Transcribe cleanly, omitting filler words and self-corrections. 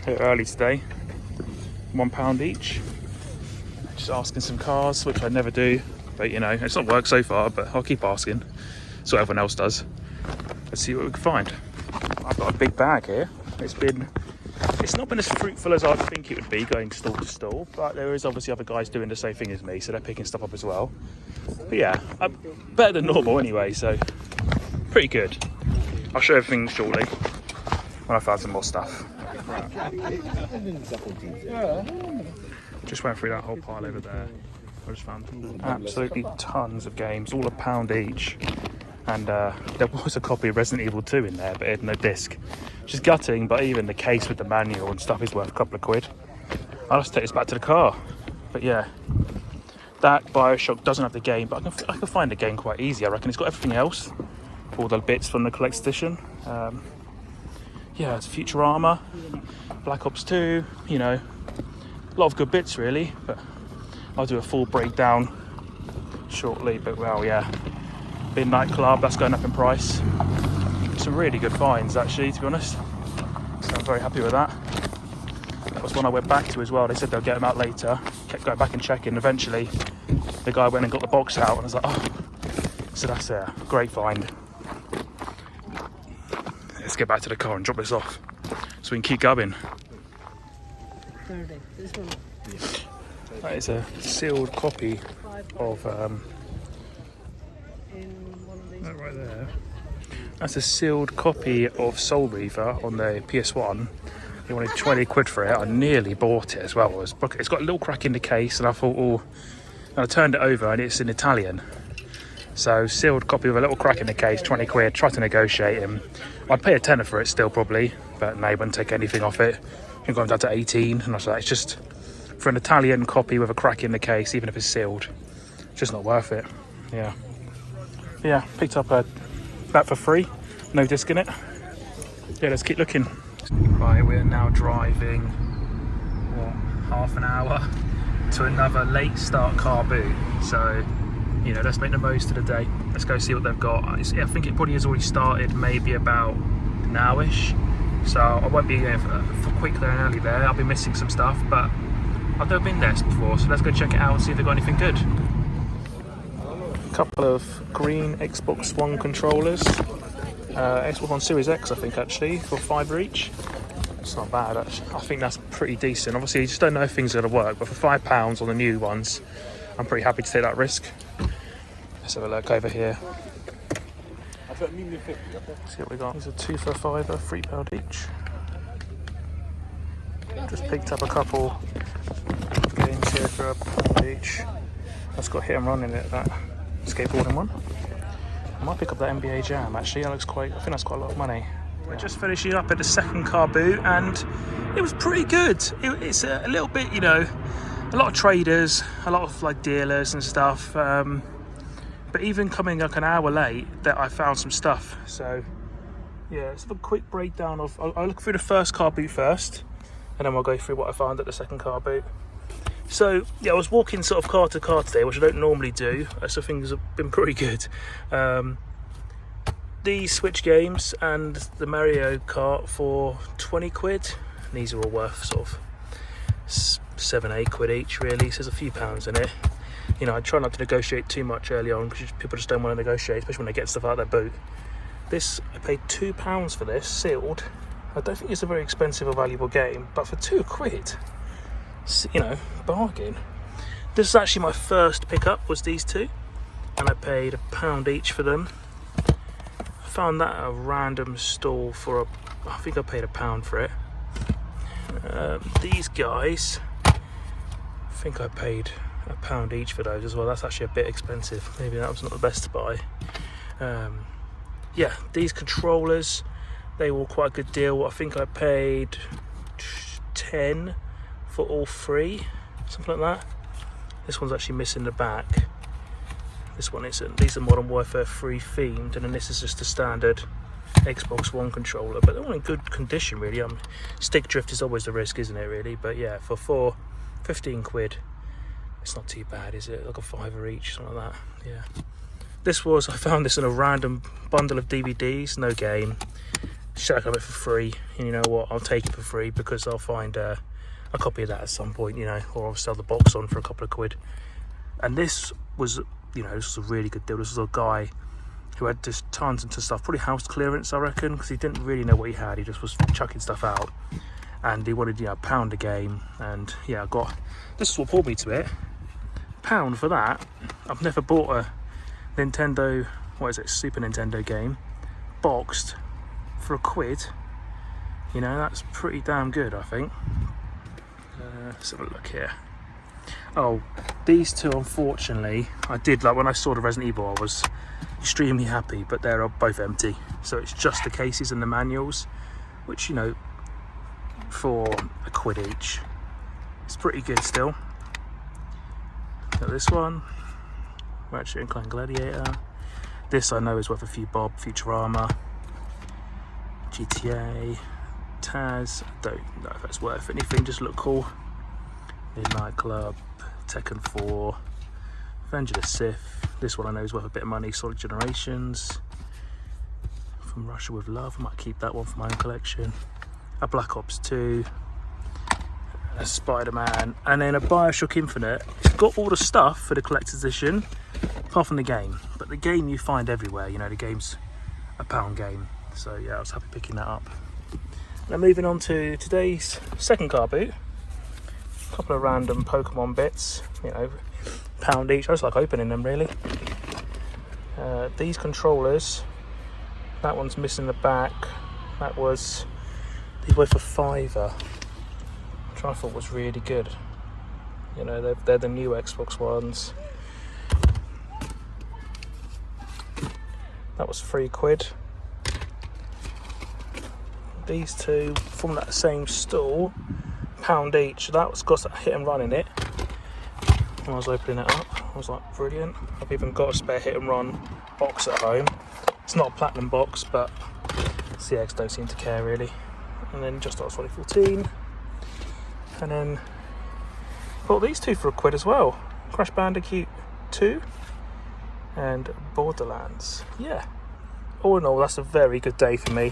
Here early today, £1 each. Just asking some cars, which I never do, but you know, it's not worked so far, but I'll keep asking. That's what everyone else does. Let's see what we can find. I've got a big bag here. It's not been as fruitful as I'd think it would be going stall to stall, but there is obviously other guys doing the same thing as me, so they're picking stuff up as well. But yeah, I'm better than normal anyway, so pretty good. I'll show everything shortly when I found some more stuff. Just went through that whole pile over there. I just found absolutely tons of games, all £1 each. And there was a copy of Resident Evil 2 in there, but it had no disc. Which is gutting, but even the case with the manual and stuff is worth a couple of quid. I'll just take this back to the car. But yeah, that Bioshock doesn't have the game, but I can find the game quite easy, I reckon. It's got everything else, all the bits from the collector's edition. Yeah, it's Futurama, Black Ops 2, you know, a lot of good bits really, but I'll do a full breakdown shortly. But well, yeah, Midnight Club, that's going up in price. Some really good finds actually, to be honest, so I'm very happy with that. That was one I went back to as well. They said they'll get them out later. Kept going back and checking. Eventually the guy went and got the box out and I was like, oh, so that's a great find. Let's get back to the car and drop this off so we can keep going. That is a sealed copy of that right there. That's a sealed copy of Soul Reaver on the PS1. He wanted 20 quid for it. I nearly bought it as well. It's got a little crack in the case, and I thought, oh, and I turned it over, and it's in Italian. So sealed copy with a little crack in the case, 20 quid. Tried to negotiate him. I'd pay a tenner for it still probably, but no, he wouldn't take anything off it. He got down to 18, and I was like, it's just for an Italian copy with a crack in the case, even if it's sealed, it's just not worth it. Yeah. Yeah, picked up that for free, no disc in it. Yeah, let's keep looking. Right, we're now driving, half an hour to another late start car boot. So, you know, let's make the most of the day. Let's go see what they've got. I think it probably has already started maybe about now-ish. So I won't be going for quick there and early there. I'll be missing some stuff, but I've never been there before. So let's go check it out and see if they've got anything good. Couple of green Xbox One controllers, Xbox One Series X I think actually, for £5 each. It's not bad actually. I think that's pretty decent. Obviously you just don't know if things are going to work, but for £5 on the new ones, I'm pretty happy to take that risk. Let's have a look over here. See what we got. These are 2 for £5, £3 each. Just picked up a couple games here for £1 each. That's got Hit and Run in it, that skateboarding one. I might pick up that NBA Jam actually. That looks I think that's quite a lot of money. We're just finishing up at the second car boot and it was pretty good. It's a little bit, you know, a lot of traders, a lot of like dealers and stuff. But even coming like an hour late, that I found some stuff. So yeah, let's have a quick breakdown of. I'll look through the first car boot first, and then we'll go through what I found at the second car boot. So yeah, I was walking sort of car to car today, which I don't normally do, so things have been pretty good. These Switch games and the Mario Kart for 20 quid. These are all worth sort of 7-8 quid each really, so there's a few pounds in it. You know, I try not to negotiate too much early on because people just don't want to negotiate, especially when they get stuff out of their boot. This, I paid £2 for this, sealed. I don't think it's a very expensive or valuable game, but for 2 quid, you know, bargain. This is actually my first pickup, was these two, and I paid £1 each for them. I found that at a random stall for I think I paid £1 for it. These guys, I think I paid £1 each for those as well. That's actually a bit expensive. Maybe that was not the best to buy. Yeah, these controllers, they were quite a good deal. I think I paid 10 for all 3, something like that. This one's actually missing the back. This one isn't. These are Modern Warfare 3 themed, and then this is just a standard Xbox One controller, but they're all in good condition really. Stick drift is always the risk, isn't it really? But yeah, for 15 quid, it's not too bad, is it? Like a £5 each, something like that. Yeah. I found this in a random bundle of DVDs, no game. Shack of it for free, and you know what, I'll take it for free because I'll find a copy of that at some point, you know, or I'll sell the box on for a couple of quid. And this was, you know, this was a really good deal. This was a guy who had just tons into stuff, probably house clearance, I reckon, because he didn't really know what he had. He just was chucking stuff out, and he wanted, you know, £1 a game. And yeah, this is what brought me to it. £1 for that. I've never bought a Nintendo, what is it, Super Nintendo game boxed for a quid. You know, that's pretty damn good, I think. Let's have a look here. Oh, these two, unfortunately, I did, like when I saw the Resident Evil, I was extremely happy, but they're both empty. So it's just the cases and the manuals, which, you know, for a quid each, it's pretty good still. Got this one, Ratchet and Clank Gladiator. This I know is worth a few bob. Futurama, GTA, Taz. Don't know if that's worth anything, just look cool. Midnight Club, Tekken 4, Revenge of the Sith. This one I know is worth a bit of money. Solid Generations, From Russia with Love. I might keep that one for my own collection. A Black Ops 2, a Spider-Man, and then a Bioshock Infinite. It's got all the stuff for the collector's edition, apart from the game. But the game you find everywhere. You know, the game's a £1 game. So yeah, I was happy picking that up. Now moving on to today's second car boot. A couple of random Pokemon bits, you know, £1 each. I just like opening them, really. These controllers, that one's missing the back. These were for £5, which I thought was really good. You know, they're the new Xbox ones. That was £3. These two from that same store, £1 each. That was got a hit and run in it. When I was opening it up, I was like, brilliant. I've even got a spare hit and run box at home. It's not a platinum box, but CX don't seem to care really. And then Just Dance 2014. And then bought these two for £1 as well. Crash Bandicoot 2 and Borderlands. Yeah. All in all, that's a very good day for me.